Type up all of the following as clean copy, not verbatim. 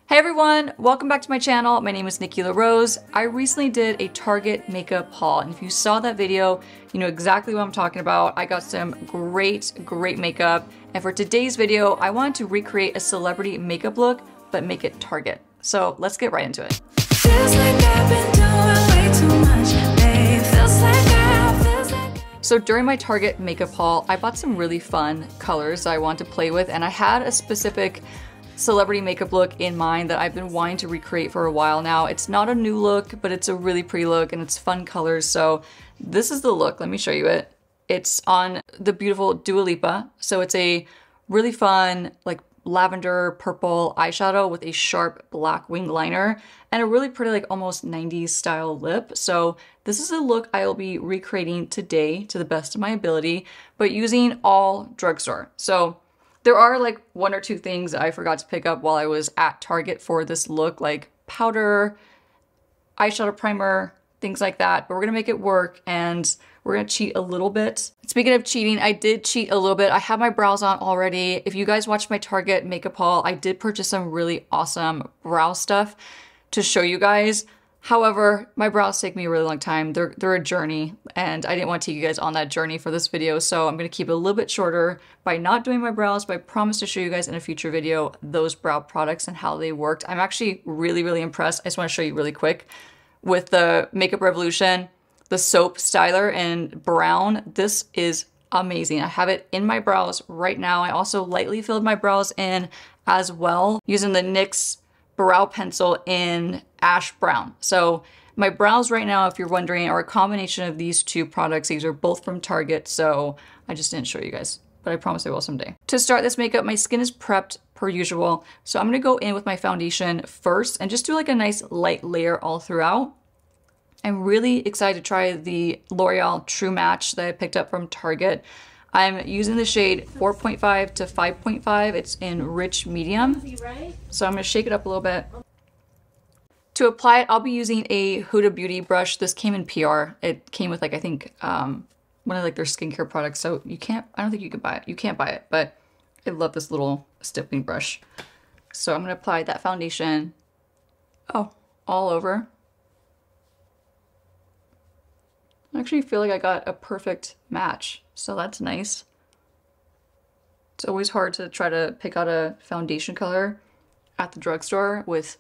Hey everyone, welcome back to my channel. My name is Nikki LaRose. I recently did a Target makeup haul, and if you saw that video, you know exactly what I'm talking about. I got some great makeup, and for today's video, I wanted to recreate a celebrity makeup look, but make it Target. So let's get right into it. So during my Target makeup haul, I bought some really fun colors that I want to play with, and I had a specific celebrity makeup look in mind that I've been wanting to recreate for a while now. It's not a new look, but it's a really pretty look and it's fun colors. So this is the look. Let me show you it. It's on the beautiful Dua Lipa. So it's a really fun, like lavender purple eyeshadow with a sharp black wing liner and a really pretty, like almost 90s style lip. So this is a look I will be recreating today to the best of my ability, but using all drugstore. So there are like one or two things I forgot to pick up while I was at Target for this look, like powder, eyeshadow primer, things like that. But we're gonna make it work and we're gonna cheat a little bit. Speaking of cheating, I did cheat a little bit. I have my brows on already. If you guys watched my Target makeup haul, I did purchase some really awesome brow stuff to show you guys. However, my brows take me a really long time. They're a journey, and I didn't want to take you guys on that journey for this video, so I'm going to keep it a little bit shorter by not doing my brows, but I promise to show you guys in a future video those brow products and how they worked. I'm actually really impressed. I just want to show you really quick with the Makeup Revolution, the soap styler in brown. This is amazing. I have it in my brows right now. I also lightly filled my brows in as well using the NYX brow pencil in ash brown. So my brows right now, if you're wondering, are a combination of these two products. These are both from Target, so I just didn't show you guys, but I promise I will someday. To start this makeup, my skin is prepped per usual. So I'm gonna go in with my foundation first and just do like a nice light layer all throughout. I'm really excited to try the L'Oreal True Match that I picked up from Target. I'm using the shade 4.5 to 5.5. It's in rich medium. So I'm gonna shake it up a little bit. To apply it, I'll be using a Huda Beauty brush. This came in PR. It came with like, I think, one of like their skincare products. So you can't, I don't think you can buy it. You can't buy it, but I love this little stippling brush. So I'm gonna apply that foundation, all over. I actually feel like I got a perfect match, so that's nice. It's always hard to try to pick out a foundation color at the drugstore with,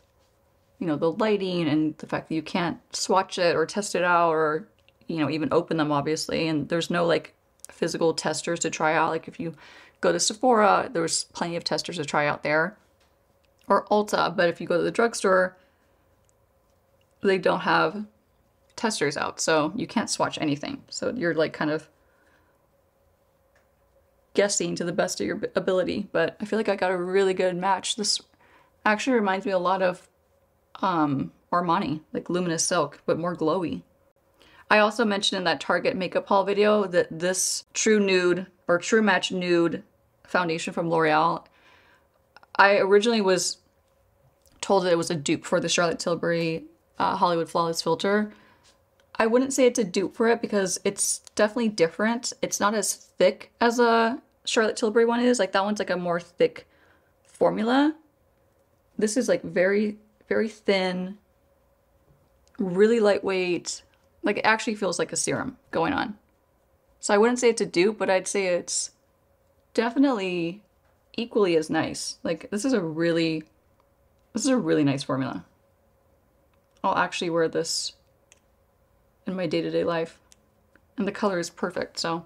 you know, the lighting and the fact that you can't swatch it or test it out or, you know, even open them, obviously. And there's no like physical testers to try out. Like if you go to Sephora, there's plenty of testers to try out there, or Ulta. But if you go to the drugstore, they don't have testers out, so you can't swatch anything. So you're like kind of guessing to the best of your ability, but I feel like I got a really good match. This actually reminds me a lot of Armani, like Luminous Silk, but more glowy. I also mentioned in that Target makeup haul video that this True Nude or True Match Nude foundation from L'Oreal, I originally was told that it was a dupe for the Charlotte Tilbury Hollywood Flawless Filter. I wouldn't say it's a dupe for it because it's definitely different. It's not as thick as a Charlotte Tilbury one is. Like that one's like a more thick formula. This is like very thin, really lightweight. Like it actually feels like a serum going on. So I wouldn't say it's a dupe, but I'd say it's definitely equally as nice. Like this is a really nice formula. I'll actually wear this in my day-to-day life, and the color is perfect. So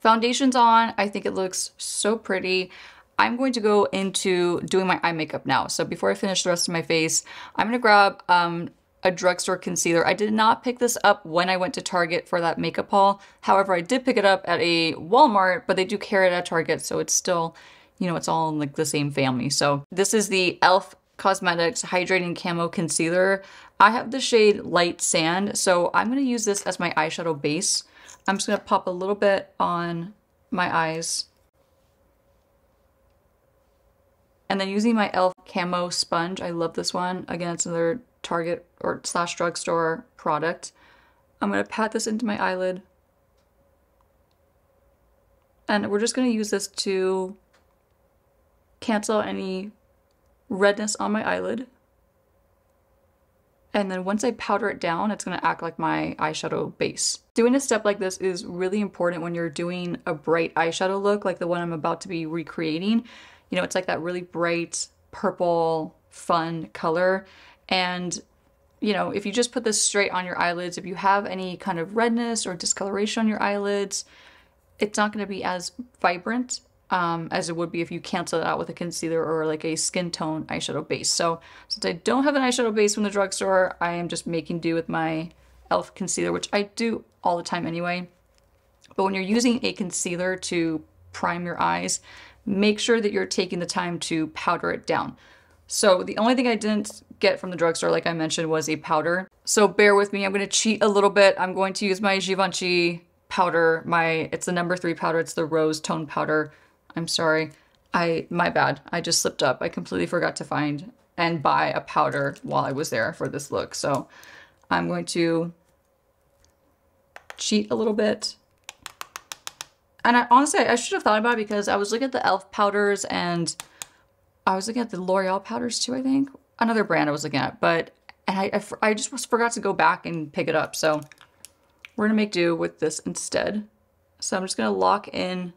foundation's on. I think it looks so pretty. I'm going to go into doing my eye makeup now. So before I finish the rest of my face, I'm gonna grab a drugstore concealer. I did not pick this up when I went to Target for that makeup haul. However, I did pick it up at a Walmart, but they do carry it at Target, so it's still, you know, it's all in like the same family. So this is the e.l.f. Cosmetics Hydrating Camo Concealer. I have the shade Light Sand, so I'm going to use this as my eyeshadow base. I'm just going to pop a little bit on my eyes. And then using my e.l.f. Camo Sponge, I love this one. Again, it's another Target or / drugstore product. I'm going to pat this into my eyelid. And we're just going to use this to cancel any redness on my eyelid. And then once I powder it down, it's gonna act like my eyeshadow base. Doing a step like this is really important when you're doing a bright eyeshadow look like the one I'm about to be recreating. You know, it's like that really bright purple, fun color. And you know, if you just put this straight on your eyelids, if you have any kind of redness or discoloration on your eyelids, it's not going to be as vibrant as it would be if you cancel it out with a concealer or like a skin tone eyeshadow base. So since I don't have an eyeshadow base from the drugstore, I am just making do with my e.l.f. concealer, which I do all the time anyway. But when you're using a concealer to prime your eyes, make sure that you're taking the time to powder it down. So the only thing I didn't get from the drugstore, like I mentioned, was a powder. So bear with me, I'm going to cheat a little bit. I'm going to use my Givenchy powder. It's the number 3 powder. It's the rose tone powder. I'm sorry. My bad. I just slipped up. I completely forgot to find and buy a powder while I was there for this look. So I'm going to cheat a little bit. And honestly, I should have thought about it because I was looking at the e.l.f. powders and I was looking at the L'Oreal powders too, I think. Another brand I was looking at, but I just forgot to go back and pick it up. So we're gonna make do with this instead. So I'm just gonna lock in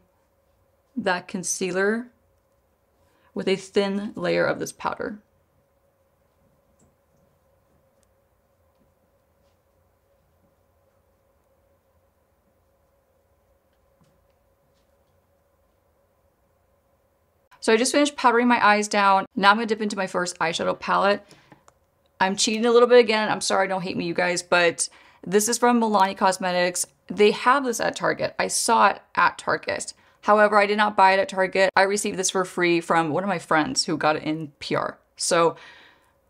that concealer with a thin layer of this powder. So I just finished powdering my eyes down. Now I'm gonna dip into my first eyeshadow palette. I'm cheating a little bit again. I'm sorry, don't hate me, you guys, but this is from Milani Cosmetics. They have this at Target. I saw it at Target. However, I did not buy it at Target. I received this for free from one of my friends who got it in PR. So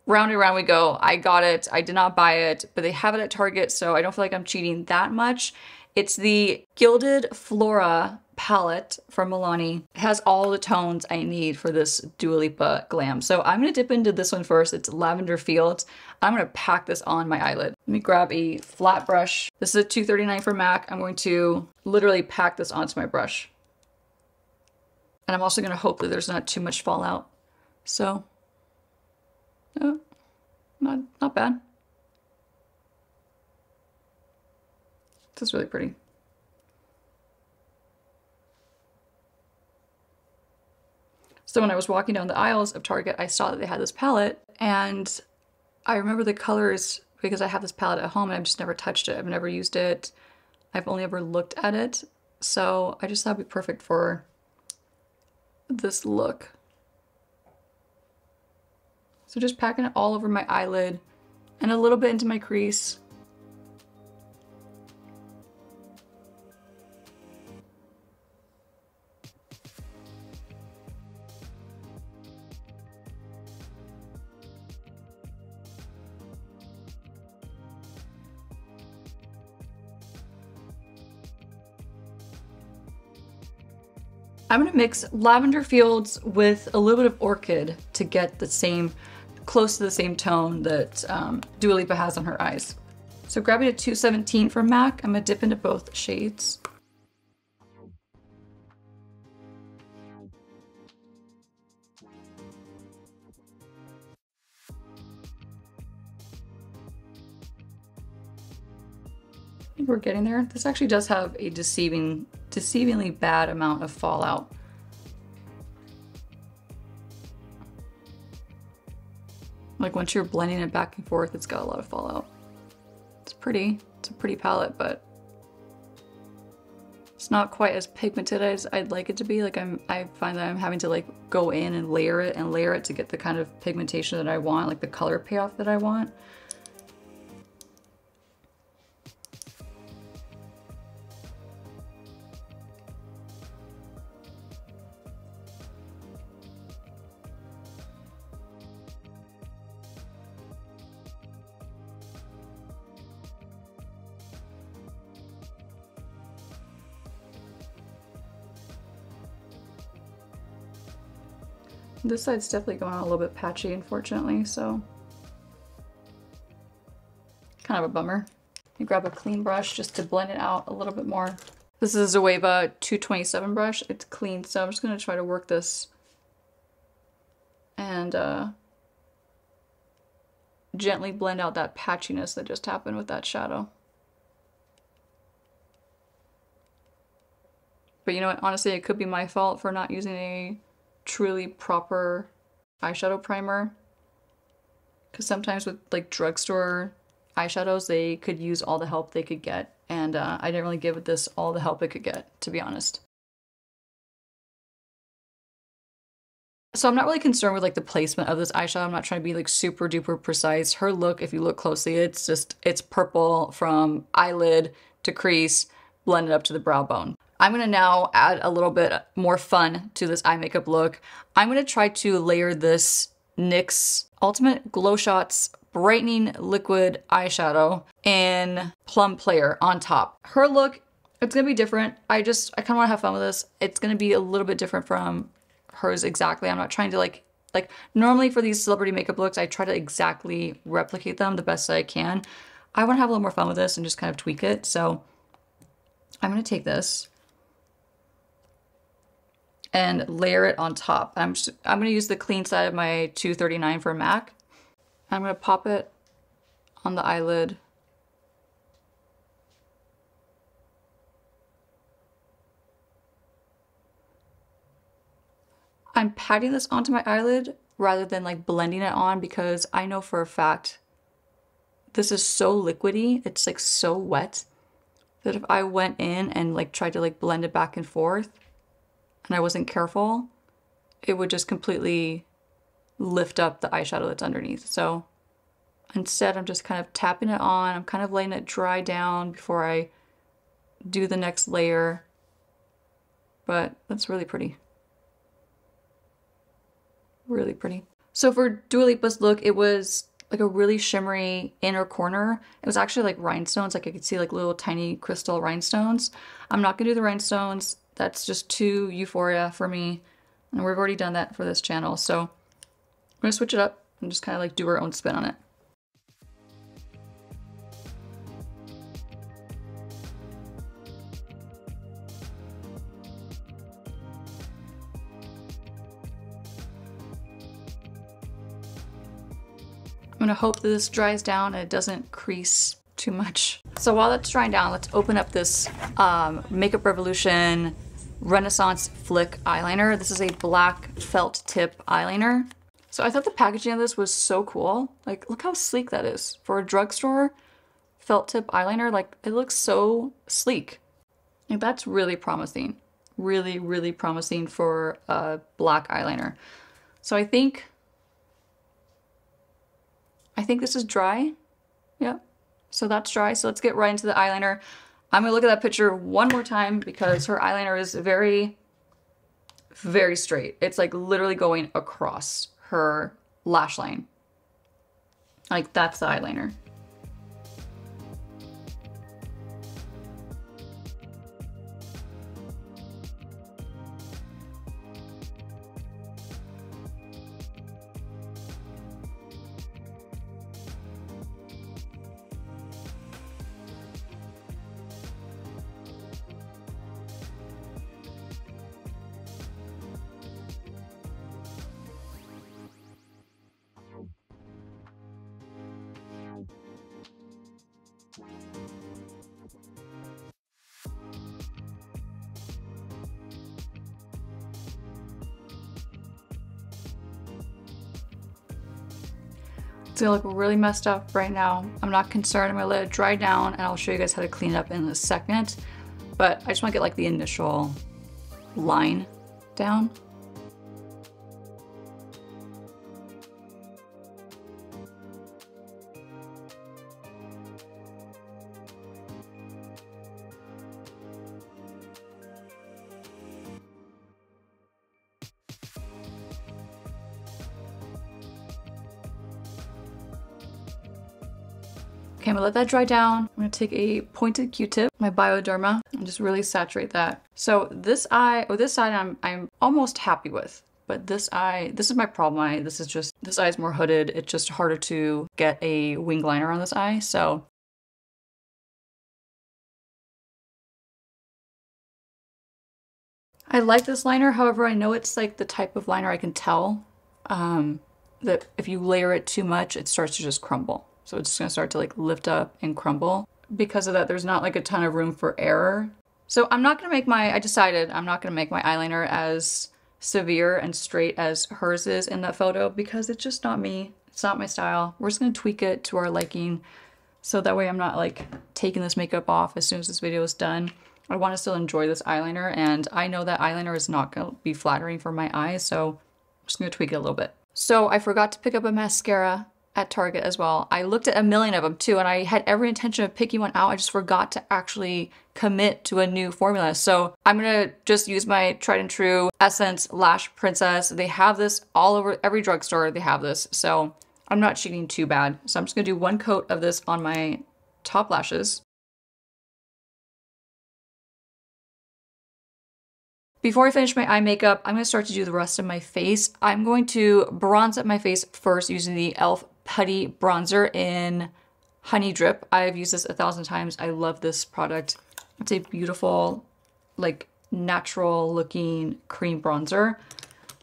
round and round we go. I got it. I did not buy it, but they have it at Target, so I don't feel like I'm cheating that much. It's the Gilded Flora palette from Milani. It has all the tones I need for this Dua Lipa glam. So I'm gonna dip into this one first. It's Lavender Fields. I'm gonna pack this on my eyelid. Let me grab a flat brush. This is a $2.39 from MAC. I'm going to literally pack this onto my brush. And I'm also gonna hope that there's not too much fallout. So, no, not bad. This is really pretty. So when I was walking down the aisles of Target, I saw that they had this palette, and I remember the colors because I have this palette at home and I've just never touched it. I've never used it. I've only ever looked at it. So I just thought it'd be perfect for this look. So just packing it all over my eyelid and a little bit into my crease. I'm gonna mix Lavender Fields with a little bit of Orchid to get the same, close to the same tone that Dua Lipa has on her eyes. So grabbing a 217 from MAC, I'm gonna dip into both shades. I think we're getting there. This actually does have a deceivingly bad amount of fallout. Like once you're blending it back and forth, it's got a lot of fallout. It's pretty. It's a pretty palette, but it's not quite as pigmented as I'd like it to be. Like I find that I'm having to like go in and layer it to get the kind of pigmentation that I want, like the color payoff that I want. This side's definitely going on a little bit patchy, unfortunately, so kind of a bummer. You grab a clean brush just to blend it out a little bit more. This is a Zoeva 227 brush. It's clean, so I'm just going to try to work gently blend out that patchiness that just happened with that shadow. But you know what, honestly, it could be my fault for not using a truly proper eyeshadow primer. Because sometimes with like drugstore eyeshadows, they could use all the help they could get. And I didn't really give this all the help it could get, to be honest. So I'm not really concerned with like the placement of this eyeshadow. I'm not trying to be like super duper precise. Her look, if you look closely, it's purple from eyelid to crease, blended up to the brow bone. I'm gonna now add a little bit more fun to this eye makeup look. I'm gonna try to layer this NYX Ultimate Glow Shots Brightening Liquid Eyeshadow in Plum Player on top. Her look, it's gonna be different. I kinda wanna have fun with this. It's gonna be a little bit different from hers exactly. I'm not trying to like normally for these celebrity makeup looks, I try to exactly replicate them the best that I can. I wanna have a little more fun with this and just kind of tweak it. So I'm gonna take this and layer it on top. I'm gonna use the clean side of my 239 for MAC. I'm gonna pop it on the eyelid. I'm patting this onto my eyelid rather than like blending it on because I know for a fact this is so liquidy, it's like so wet that if I went in and like tried to like blend it back and forth and I wasn't careful, it would just completely lift up the eyeshadow that's underneath. So instead, I'm just kind of tapping it on. I'm kind of letting it dry down before I do the next layer. But that's really pretty. Really pretty. So for Dua Lipa's look, it was like a really shimmery inner corner. It was actually like rhinestones, like I could see like little tiny crystal rhinestones. I'm not gonna do the rhinestones. That's just too euphoria for me. And we've already done that for this channel. So I'm gonna switch it up and just kind of like do our own spin on it. I'm gonna hope that this dries down and it doesn't crease too much. So while that's drying down, let's open up this Makeup Revolution Renaissance Flick eyeliner. This is a black felt tip eyeliner. So I thought the packaging of this was so cool. Like, look how sleek that is. For a drugstore felt tip eyeliner, like, it looks so sleek. Like, that's really promising. Really, really promising for a black eyeliner. So I think this is dry. Yep. So that's dry. So let's get right into the eyeliner. I'm gonna look at that picture one more time because her eyeliner is very, very straight. It's like literally going across her lash line. Like, that's the eyeliner. It's gonna look really messed up right now. I'm not concerned. I'm gonna let it dry down and I'll show you guys how to clean it up in a second. But I just wanna get like the initial line down. Okay, I'm gonna let that dry down. I'm gonna take a pointed Q-tip, my Bioderma, and just really saturate that. So this eye, or this side I'm almost happy with. But this eye, this is my problem eye. This eye is more hooded. It's just harder to get a wing liner on this eye, so. I like this liner, however, I know it's like the type of liner I can tell. that if you layer it too much, it starts to just crumble. So it's just gonna start to like lift up and crumble. Because of that, there's not like a ton of room for error. So I'm not gonna make I decided I'm not gonna make my eyeliner as severe and straight as hers is in that photo because it's just not me. It's not my style. We're just gonna tweak it to our liking. So that way I'm not like taking this makeup off as soon as this video is done. I want to still enjoy this eyeliner, and I know that eyeliner is not going to be flattering for my eyes, so I'm just going to tweak it a little bit. So I forgot to pick up a mascara at Target as well. I looked at a million of them too, and I had every intention of picking one out. I just forgot to actually commit to a new formula. So I'm going to just use my tried and true Essence Lash Princess. They have this all over every drugstore. They have this. So I'm not cheating too bad. So I'm just gonna do one coat of this on my top lashes. Before I finish my eye makeup, I'm gonna start to do the rest of my face. I'm going to bronze up my face first using the e.l.f. Putty Bronzer in Honey Drip. I've used this 1,000 times. I love this product. It's a beautiful, like natural looking cream bronzer.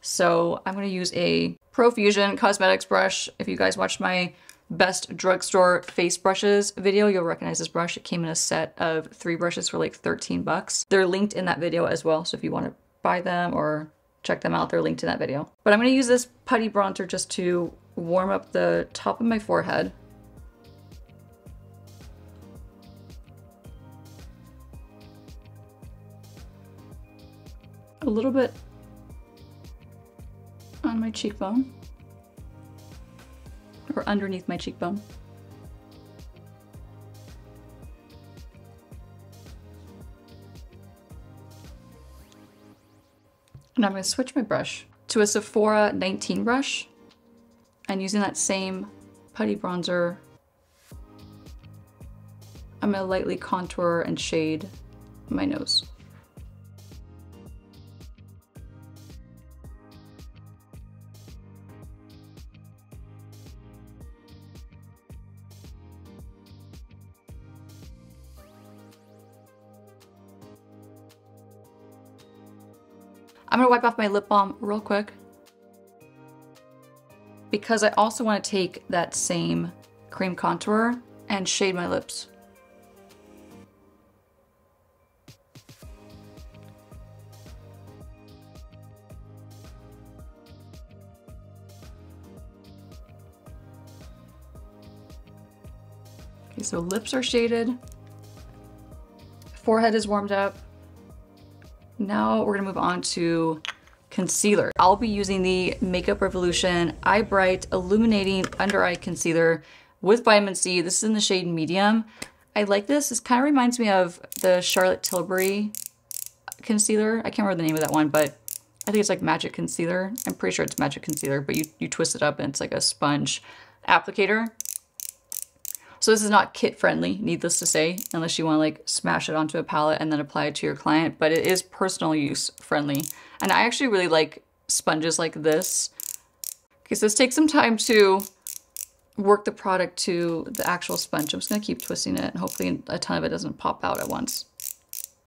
So I'm gonna use a Profusion Cosmetics brush. If you guys watched my best drugstore face brushes video, you'll recognize this brush. It came in a set of 3 brushes for like 13 bucks. They're linked in that video as well. So if you want to buy them or check them out, they're linked in that video. But I'm going to use this Putty Bronzer just to warm up the top of my forehead. A little bit on my cheekbone. Or underneath my cheekbone. And I'm going to switch my brush to a Sephora 19 brush, and using that same Putty Bronzer, I'm going to lightly contour and shade my nose. I'm gonna wipe off my lip balm real quick because I also want to take that same cream contour and shade my lips. Okay, so lips are shaded, forehead is warmed up. Now we're gonna move on to concealer. I'll be using the Makeup Revolution Eye Bright Illuminating Under Eye Concealer with vitamin C. This is in the shade medium. I like this. This kind of reminds me of the Charlotte Tilbury concealer. I can't remember the name of that one, but I think it's like Magic Concealer. I'm pretty sure it's Magic Concealer, but you twist it up and it's like a sponge applicator. So this is not kit friendly, needless to say, unless you want to like smash it onto a palette and then apply it to your client, but it is personal use friendly. And I actually really like sponges like this. Okay, so this takes some time to work the product to the actual sponge. I'm just gonna keep twisting it and hopefully a ton of it doesn't pop out at once.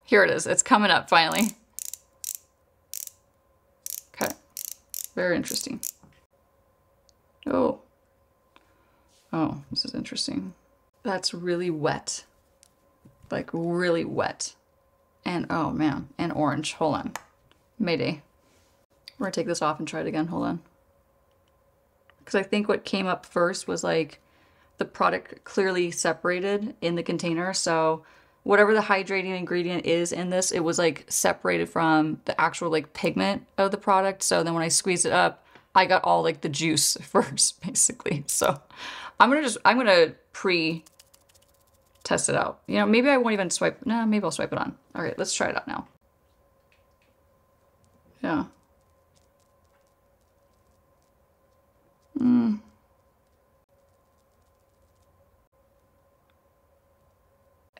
Here it is, it's coming up finally. Okay, very interesting. Oh, this is interesting. That's really wet, like really wet. And oh man, and orange, hold on. Mayday. We're gonna take this off and try it again, hold on. Because I think what came up first was like the product clearly separated in the container. So whatever the hydrating ingredient is in this, it was like separated from the actual like pigment of the product. So then when I squeezed it up, I got all like the juice first, basically. So I'm gonna pre-test it out. You know, maybe I won't even swipe, nah, maybe I'll swipe it on. All right, let's try it out now. Yeah.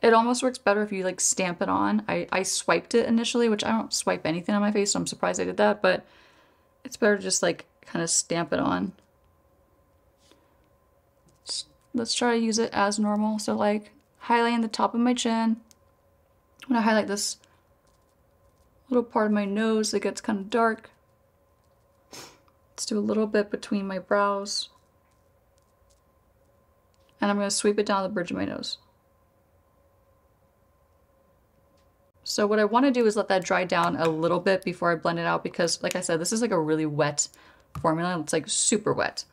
It almost works better if you like stamp it on. I swiped it initially, which I don't swipe anything on my face, so I'm surprised I did that, but it's better to just like kind of stamp it on. Let's try to use it as normal. So like highlighting the top of my chin. I'm gonna highlight this little part of my nose that gets kind of dark. Let's do a little bit between my brows. And I'm going to sweep it down the bridge of my nose. So what I want to do is let that dry down a little bit before I blend it out because, like I said, this is like a really wet formula. It's like super wet.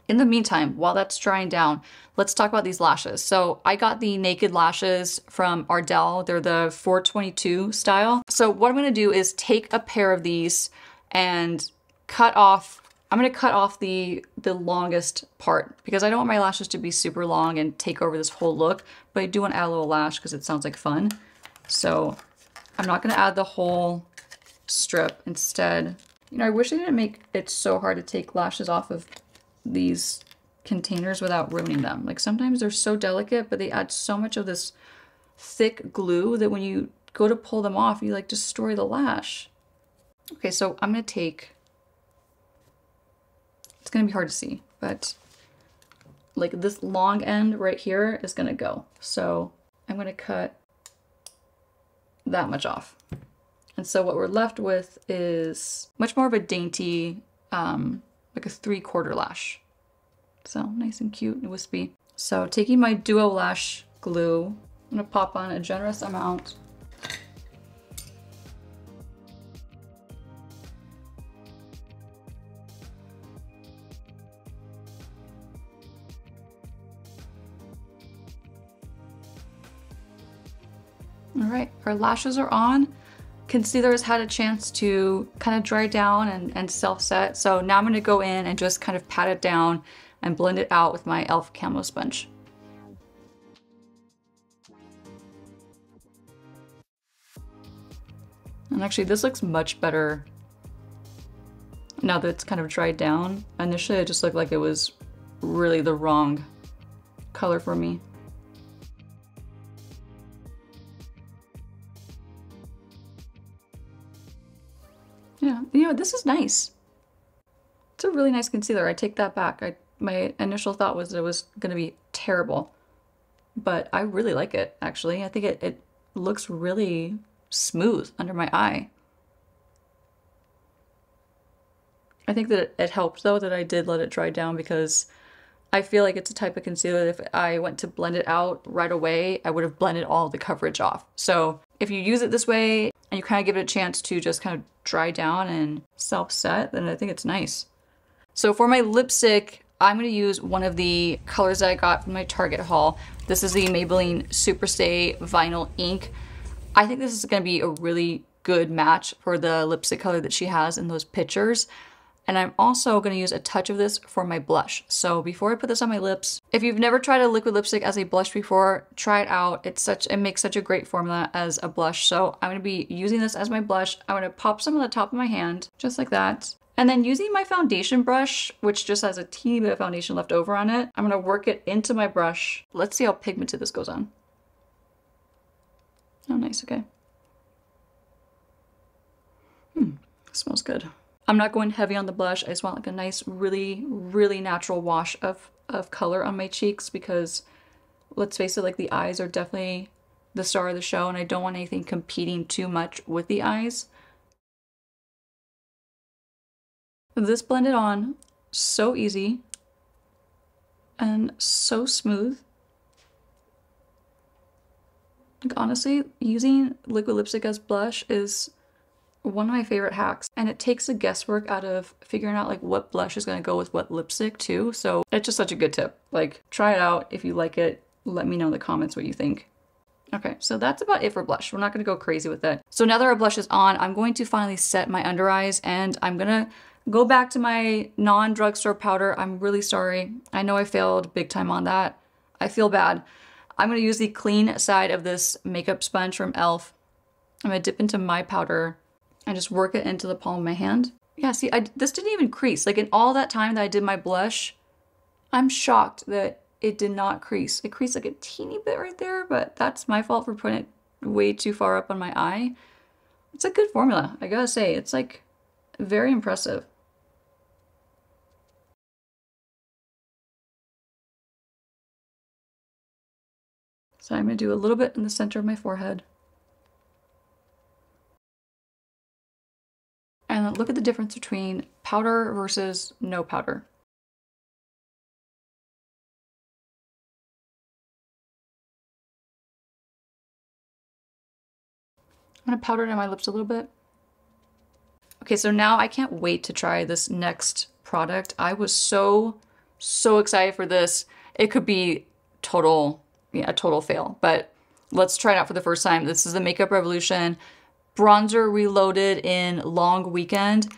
In the meantime, while that's drying down, let's talk about these lashes. So I got the naked lashes from Ardell. They're the 422 style. So what I'm going to do is take a pair of these and cut off. I'm going to cut off the longest part because I don't want my lashes to be super long and take over this whole look, but I do want to add a little lash because it sounds like fun. So I'm not going to add the whole strip. Instead, you know, I wish they didn't make it so hard to take lashes off of these containers without ruining them. Like sometimes they're so delicate, but they add so much of this thick glue that when you go to pull them off, you like destroy the lash. Okay, so I'm going to take, it's going to be hard to see, but like this long end right here is going to go. So I'm going to cut that much off. And so what we're left with is much more of a dainty, like a 3/4 lash. So nice and cute and wispy. So taking my duo lash glue, I'm gonna pop on a generous amount. All right, our lashes are on. Concealer has had a chance to kind of dry down and self-set. So now I'm going to go in and just kind of pat it down and blend it out with my e.l.f. Camo sponge. And actually this looks much better now that it's kind of dried down. Initially it just looked like it was really the wrong color for me. Yeah, you know, this is nice. It's a really nice concealer. I take that back. My initial thought was that it was going to be terrible, but I really like it, actually. I think it looks really smooth under my eye. I think that it helped, though, that I did let it dry down because I feel like it's a type of concealer that if I went to blend it out right away, I would have blended all the coverage off. So if you use it this way and you kind of give it a chance to just kind of dry down and self-set, then I think it's nice. So for my lipstick, I'm going to use one of the colors that I got from my Target haul. This is the Maybelline Superstau Vinyl Ink. I think this is going to be a really good match for the lipstick color that she has in those pictures. And I'm also going to use a touch of this for my blush. So before I put this on my lips, if you've never tried a liquid lipstick as a blush before, try it out. It makes such a great formula as a blush. So I'm going to be using this as my blush. I'm going to pop some on the top of my hand, just like that. And then using my foundation brush, which just has a teeny bit of foundation left over on it, I'm going to work it into my brush. Let's see how pigmented this goes on. Oh, nice, okay. Smells good. I'm not going heavy on the blush. I just want like a nice, really, really natural wash of color on my cheeks because let's face it, like the eyes are definitely the star of the show and I don't want anything competing too much with the eyes. This blended on so easy and so smooth. Like honestly, using liquid lipstick as blush is one of my favorite hacks, and it takes the guesswork out of figuring out like what blush is going to go with what lipstick too. So it's just such a good tip. Like try it out. If you like it, let me know in the comments what you think. Okay, so that's about it for blush. We're not going to go crazy with it. So now that our blush is on, I'm going to finally set my under eyes and I'm going to go back to my non-drugstore powder. I'm really sorry. I know I failed big time on that. I feel bad. I'm going to use the clean side of this makeup sponge from e.l.f. I'm going to dip into my powder and just work it into the palm of my hand. Yeah, see, this didn't even crease. Like in all that time that I did my blush, I'm shocked that it did not crease. It creased like a teeny bit right there, but that's my fault for putting it way too far up on my eye. It's a good formula, I gotta say. It's like very impressive. So I'm gonna do a little bit in the center of my forehead. And look at the difference between powder versus no powder. I'm gonna powder it on my lips a little bit. Okay, so now I can't wait to try this next product. I was so excited for this. It could be a total fail, but let's try it out for the first time. This is the Makeup Revolution Bronzer Reloaded in Long Weekend,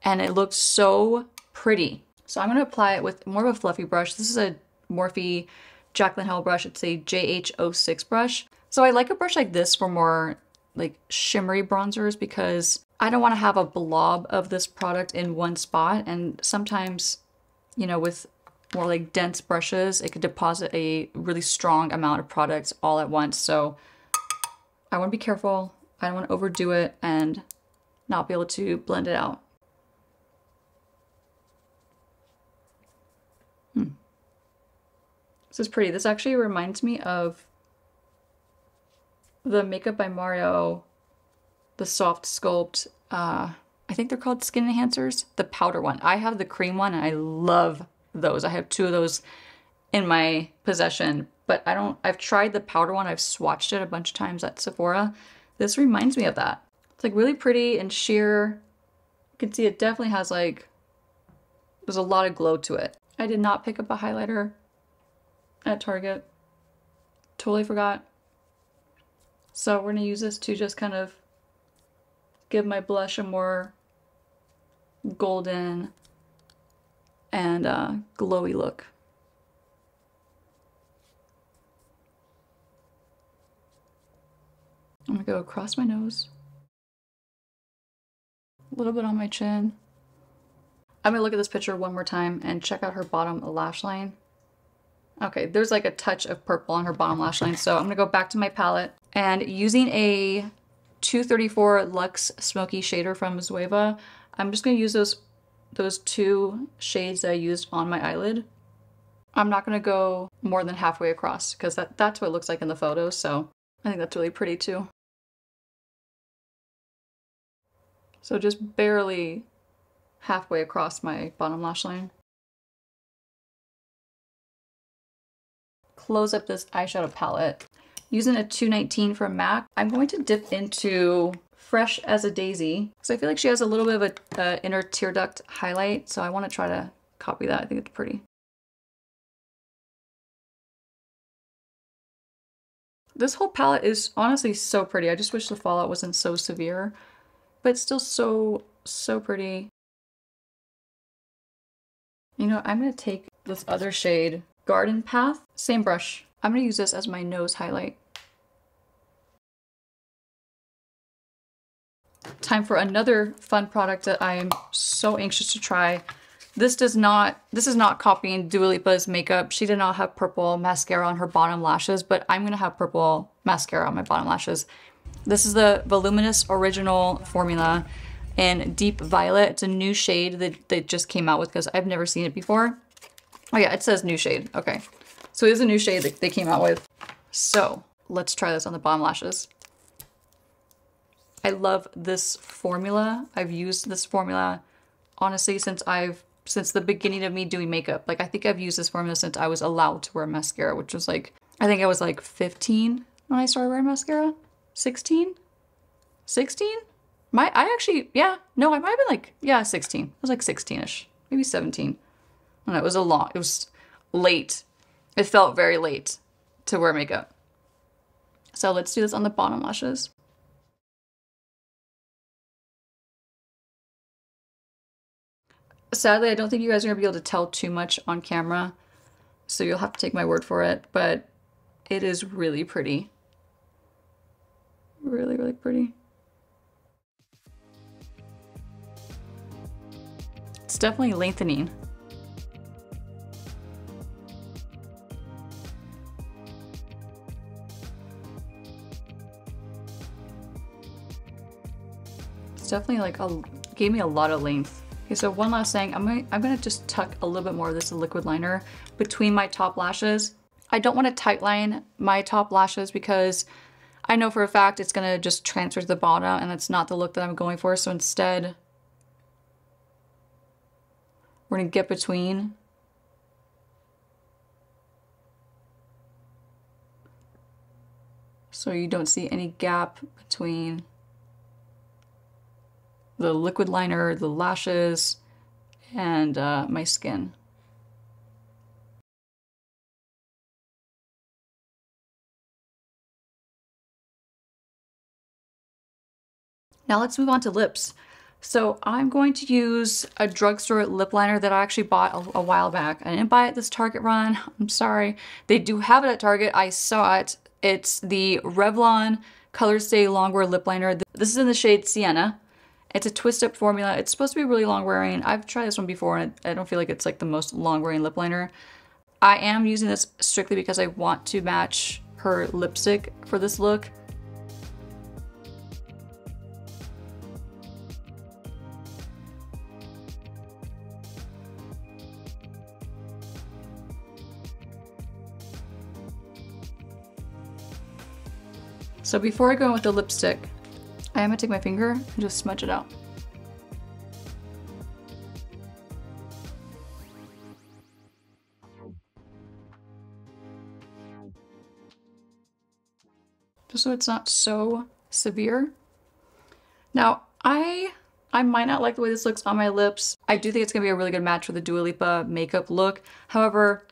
and it looks so pretty. So I'm gonna apply it with more of a fluffy brush. This is a Morphe Jaclyn Hill brush. It's a JH06 brush. So I like a brush like this for more like shimmery bronzers because I don't want to have a blob of this product in one spot. And sometimes, you know, with more like dense brushes, it could deposit a really strong amount of products all at once. So I want to be careful. I don't want to overdo it and not be able to blend it out. This is pretty. This actually reminds me of the Makeup by Mario, the Soft Sculpt, I think they're called Skin Enhancers, the powder one. I have the cream one and I love those. I have 2 of those in my possession, but I've tried the powder one. I've swatched it a bunch of times at Sephora. This reminds me of that. It's like really pretty and sheer. You can see it definitely has like, there's a lot of glow to it. I did not pick up a highlighter at Target. Totally forgot. So we're gonna use this to just kind of give my blush a more golden and glowy look. I'm gonna go across my nose, a little bit on my chin. I'm gonna look at this picture one more time and check out her bottom lash line. Okay, there's like a touch of purple on her bottom lash line, so I'm gonna go back to my palette and using a 234 Luxe Smoky Shader from Zoeva, I'm just gonna use those 2 shades that I used on my eyelid. I'm not gonna go more than halfway across because that's what it looks like in the photo, so I think that's really pretty too. So just barely halfway across my bottom lash line. Close up this eyeshadow palette. Using a 219 from MAC, I'm going to dip into Fresh as a Daisy. So I feel like she has a little bit of a inner tear duct highlight, so I want to try to copy that. I think it's pretty. This whole palette is honestly so pretty. I just wish the fallout wasn't so severe, but it's still so pretty. You know, I'm going to take this other shade, Garden Path, same brush. I'm going to use this as my nose highlight. Time for another fun product that I am so anxious to try. This is not copying Dua Lipa's makeup. She did not have purple mascara on her bottom lashes, but I'm going to have purple mascara on my bottom lashes. This is the Voluminous Original Formula in Deep Violet. It's a new shade that they just came out with because I've never seen it before. Oh yeah, it says new shade. Okay. So it is a new shade that they came out with. So let's try this on the bottom lashes. I love this formula. I've used this formula honestly since the beginning of me doing makeup. Like I think I've used this formula since I was allowed to wear mascara, which was like, I think I was like 15 when I started wearing mascara. 16? 16? I might have been like, yeah, 16. I was like 16-ish, maybe 17. I don't know, it was late. It felt very late to wear makeup. So let's do this on the bottom lashes. Sadly, I don't think you guys are gonna be able to tell too much on camera, so you'll have to take my word for it, but it is really pretty. Really, really pretty. It's definitely lengthening. It's definitely like gave me a lot of length. Okay, so one last thing, I'm gonna just tuck a little bit more of this liquid liner between my top lashes. I don't want to tight line my top lashes because I know for a fact it's gonna just transfer to the bottom and that's not the look that I'm going for. So instead, We're gonna get between. So you don't see any gap between the liquid liner, the lashes, and my skin. Now let's move on to lips. So I'm going to use a drugstore lip liner that I actually bought a while back. I didn't buy it this Target run, I'm sorry. They do have it at Target, I saw it. It's the Revlon Colorstay Longwear lip liner. This is in the shade Sienna. It's a twist up formula. It's supposed to be really long wearing. I've tried this one before and I don't feel like it's like the most long wearing lip liner. I am using this strictly because I want to match her lipstick for this look. So before I go in with the lipstick, I am gonna take my finger and just smudge it out. Just so it's not so severe. Now, I might not like the way this looks on my lips. I do think it's gonna be a really good match for the Dua Lipa makeup look. However,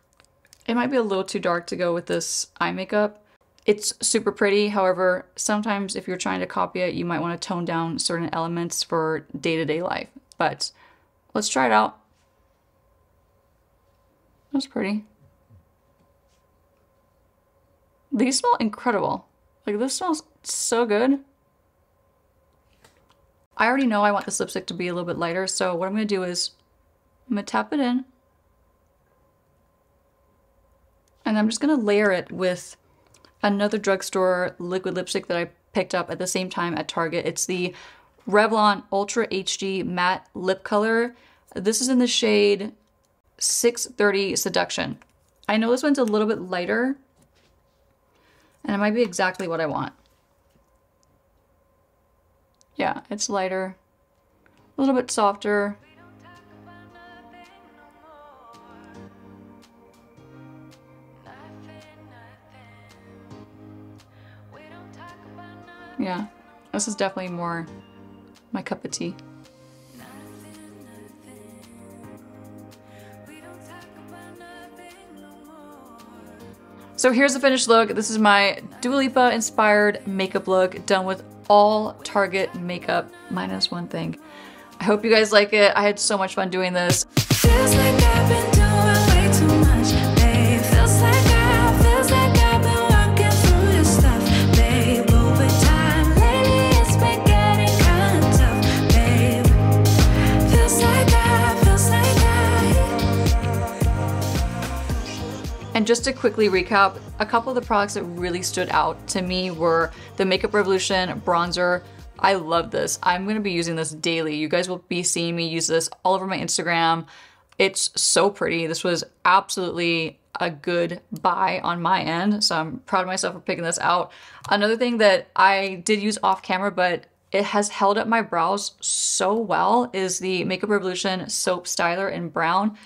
it might be a little too dark to go with this eye makeup. It's super pretty, however, sometimes if you're trying to copy it, you might want to tone down certain elements for day-to-day life. But let's try it out. That's pretty. These smell incredible. Like, this smells so good. I already know I want this lipstick to be a little bit lighter, so what I'm going to do is I'm going to tap it in. And I'm just going to layer it with another drugstore liquid lipstick that I picked up at the same time at Target. It's the Revlon Ultra HD Matte Lip Color. This is in the shade 630 Seduction. I know this one's a little bit lighter, and it might be exactly what I want. Yeah, it's lighter, a little bit softer. Yeah, this is definitely more my cup of tea. So here's the finished look. This is my Dua Lipa inspired makeup look, done with all Target makeup, minus one thing. I hope you guys like it. I had so much fun doing this. Feels like I've been doing way too much, babe. Feels like I've been working through your stuff, babe. Over time, lately it's been getting kind of tough, babe. Feels like And just to quickly recap, a couple of the products that really stood out to me were the Makeup Revolution bronzer. I love this. I'm gonna be using this daily. You guys will be seeing me use this all over my Instagram. It's so pretty. This was absolutely a good buy on my end, so I'm proud of myself for picking this out. Another thing that I did use off camera, but it has held up my brows so well, is the Makeup Revolution Soap Styler in brown.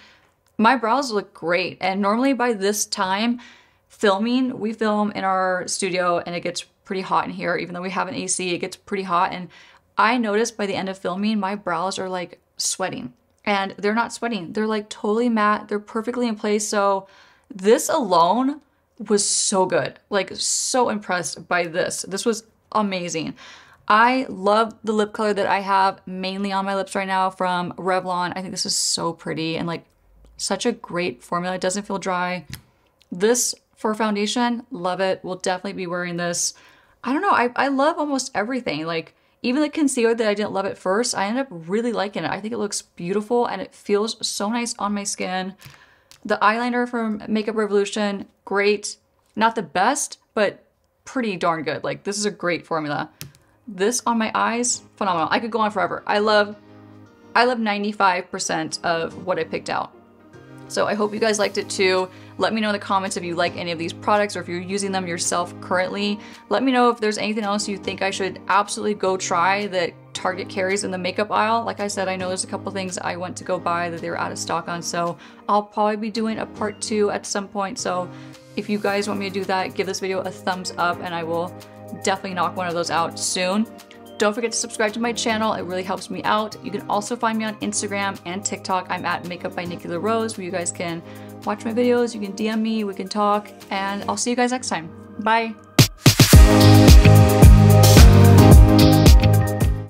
My brows look great, and normally by this time filming, we film in our studio and it gets pretty hot in here. Even though we have an AC, it gets pretty hot, and I noticed by the end of filming my brows are like sweating, and they're not sweating. They're like totally matte. They're perfectly in place. So this alone was so good. Like, so impressed by this. This was amazing. I love the lip color that I have mainly on my lips right now from Revlon. I think this is so pretty and like such a great formula. It doesn't feel dry. This for foundation, love it. We'll definitely be wearing this. I don't know, I love almost everything. Like, even the concealer that I didn't love at first, I ended up really liking it. I think it looks beautiful and it feels so nice on my skin. The eyeliner from Makeup Revolution, great. Not the best, but pretty darn good. Like, this is a great formula. This on my eyes, phenomenal. I could go on forever. I love 95% of what I picked out. So I hope you guys liked it too. Let me know in the comments if you like any of these products or if you're using them yourself currently. Let me know if there's anything else you think I should absolutely go try that Target carries in the makeup aisle. Like I said, I know there's a couple things I went to go buy that they were out of stock on, so I'll probably be doing a part 2 at some point. So if you guys want me to do that, give this video a thumbs up and I will definitely knock one of those out soon. Don't forget to subscribe to my channel, it really helps me out. You can also find me on Instagram and TikTok. I'm at Makeup by Nikki LaRose, where you guys can watch my videos, you can DM me, we can talk, and I'll see you guys next time. Bye!